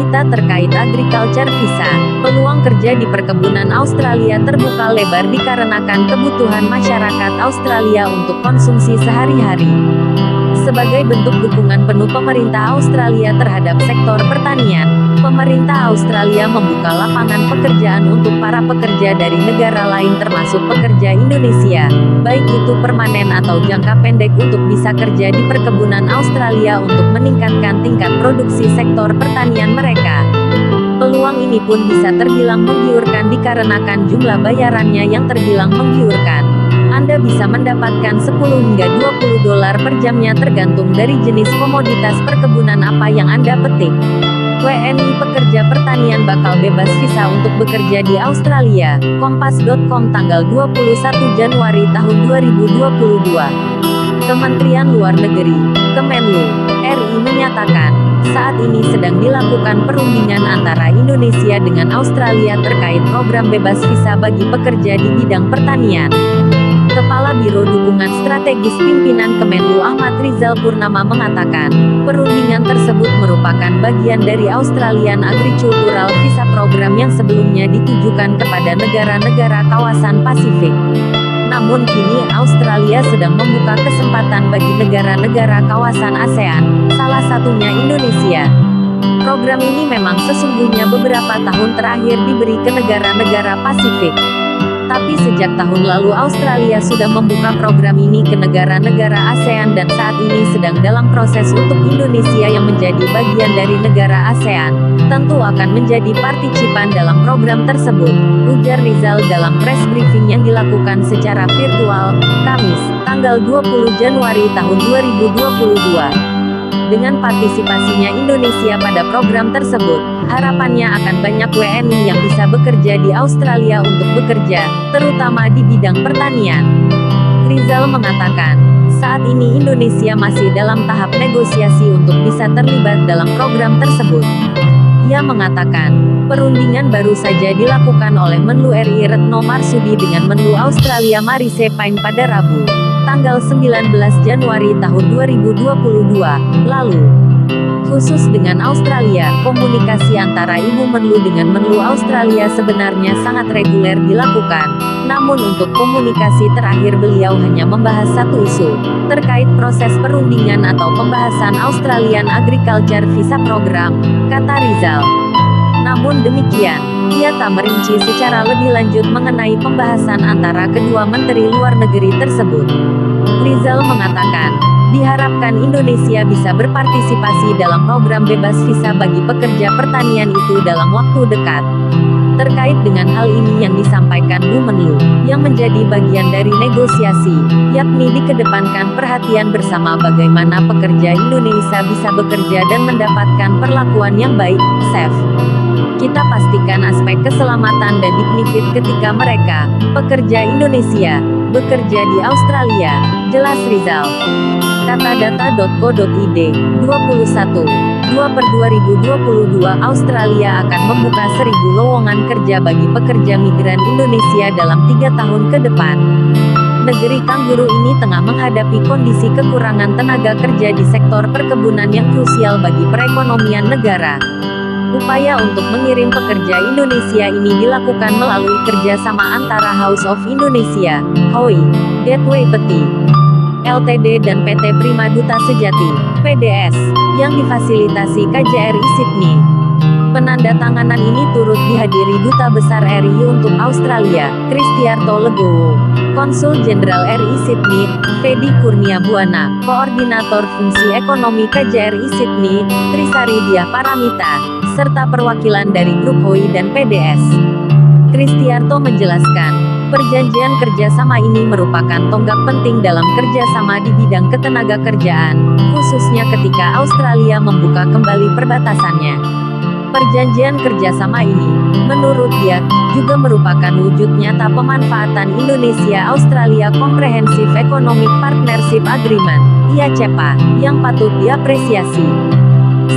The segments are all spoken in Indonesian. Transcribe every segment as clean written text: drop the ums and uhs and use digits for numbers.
Berita terkait agriculture visa. Peluang kerja di perkebunan Australia terbuka lebar dikarenakan kebutuhan masyarakat Australia untuk konsumsi sehari-hari. Sebagai bentuk dukungan penuh pemerintah Australia terhadap sektor pertanian, pemerintah Australia membuka lapangan pekerjaan untuk para pekerja dari negara lain termasuk pekerja Indonesia, baik itu permanen atau jangka pendek untuk bisa kerja di perkebunan Australia untuk meningkatkan tingkat produksi sektor pertanian mereka. Peluang ini pun bisa terbilang menggiurkan dikarenakan jumlah bayarannya yang terbilang menggiurkan. Anda bisa mendapatkan 10 hingga 20 dolar per jamnya tergantung dari jenis komoditas perkebunan apa yang Anda petik. WNI pekerja pertanian bakal bebas visa untuk bekerja di Australia. Kompas.com tanggal 21 Januari tahun 2022. Kementerian Luar Negeri, Kemenlu, RI menyatakan, saat ini sedang dilakukan perundingan antara Indonesia dengan Australia terkait program bebas visa bagi pekerja di bidang pertanian. Kepala Biro Dukungan Strategis Pimpinan Kemenlu Ahmad Rizal Purnama mengatakan, perundingan tersebut merupakan bagian dari Australian Agricultural Visa Program yang sebelumnya ditujukan kepada negara-negara kawasan Pasifik. Namun kini Australia sedang membuka kesempatan bagi negara-negara kawasan ASEAN, salah satunya Indonesia. Program ini memang sesungguhnya beberapa tahun terakhir diberi ke negara-negara Pasifik. Tapi sejak tahun lalu Australia sudah membuka program ini ke negara-negara ASEAN dan saat ini sedang dalam proses untuk Indonesia yang menjadi bagian dari negara ASEAN, tentu akan menjadi partisipan dalam program tersebut, ujar Rizal dalam press briefing yang dilakukan secara virtual, Kamis, tanggal 20 Januari tahun 2022. Dengan partisipasinya Indonesia pada program tersebut, harapannya akan banyak WNI yang bisa bekerja di Australia untuk bekerja, terutama di bidang pertanian. Rizal mengatakan, saat ini Indonesia masih dalam tahap negosiasi untuk bisa terlibat dalam program tersebut. Ia mengatakan, perundingan baru saja dilakukan oleh Menlu RI Retno Marsudi dengan Menlu Australia Marise Payne pada Rabu, tanggal 19 Januari tahun 2022, lalu. Khusus dengan Australia, komunikasi antara Ibu Menlu dengan Menlu Australia sebenarnya sangat reguler dilakukan. Namun untuk komunikasi terakhir beliau hanya membahas satu isu, terkait proses perundingan atau pembahasan Australian Agriculture Visa Program, kata Rizal. Namun demikian, ia tak merinci secara lebih lanjut mengenai pembahasan antara kedua menteri luar negeri tersebut. Rizal mengatakan, diharapkan Indonesia bisa berpartisipasi dalam program bebas visa bagi pekerja pertanian itu dalam waktu dekat. Terkait dengan hal ini yang disampaikan Bu Menlu, yang menjadi bagian dari negosiasi, yakni dikedepankan perhatian bersama bagaimana pekerja Indonesia bisa bekerja dan mendapatkan perlakuan yang baik, safe. Kita pastikan aspek keselamatan dan dignity ketika mereka, pekerja Indonesia, bekerja di Australia, jelas Rizal. Kata data.co.id, 21/2/2022 Australia akan membuka 1.000 lowongan kerja bagi pekerja migran Indonesia dalam 3 tahun ke depan. Negeri kanguru ini tengah menghadapi kondisi kekurangan tenaga kerja di sektor perkebunan yang krusial bagi perekonomian negara. Upaya untuk mengirim pekerja Indonesia ini dilakukan melalui kerjasama antara House of Indonesia, HOI, Gateway Peti Ltd dan PT Prima Duta Sejati, PDS, yang difasilitasi KJRI Sydney. Penandatanganan ini turut dihadiri Duta Besar RI untuk Australia, Kristiarto Legowo, Konsul Jenderal RI Sydney, Fedi Kurnia Buana, Koordinator Fungsi Ekonomi KJRI Sydney, Trisari Diah Paramita, serta perwakilan dari grup HOI dan PDS. Kristiarto menjelaskan, perjanjian kerjasama ini merupakan tonggak penting dalam kerjasama di bidang ketenaga kerjaan, khususnya ketika Australia membuka kembali perbatasannya. Perjanjian kerjasama ini, menurut dia, juga merupakan wujud nyata pemanfaatan Indonesia-Australia Comprehensive Economic Partnership Agreement, IACEPA, yang patut diapresiasi.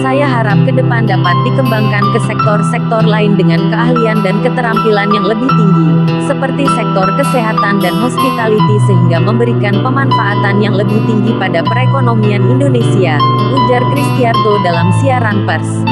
Saya harap ke depan dapat dikembangkan ke sektor-sektor lain dengan keahlian dan keterampilan yang lebih tinggi, seperti sektor kesehatan dan hospitality sehingga memberikan pemanfaatan yang lebih tinggi pada perekonomian Indonesia, ujar Kristiarto dalam siaran pers.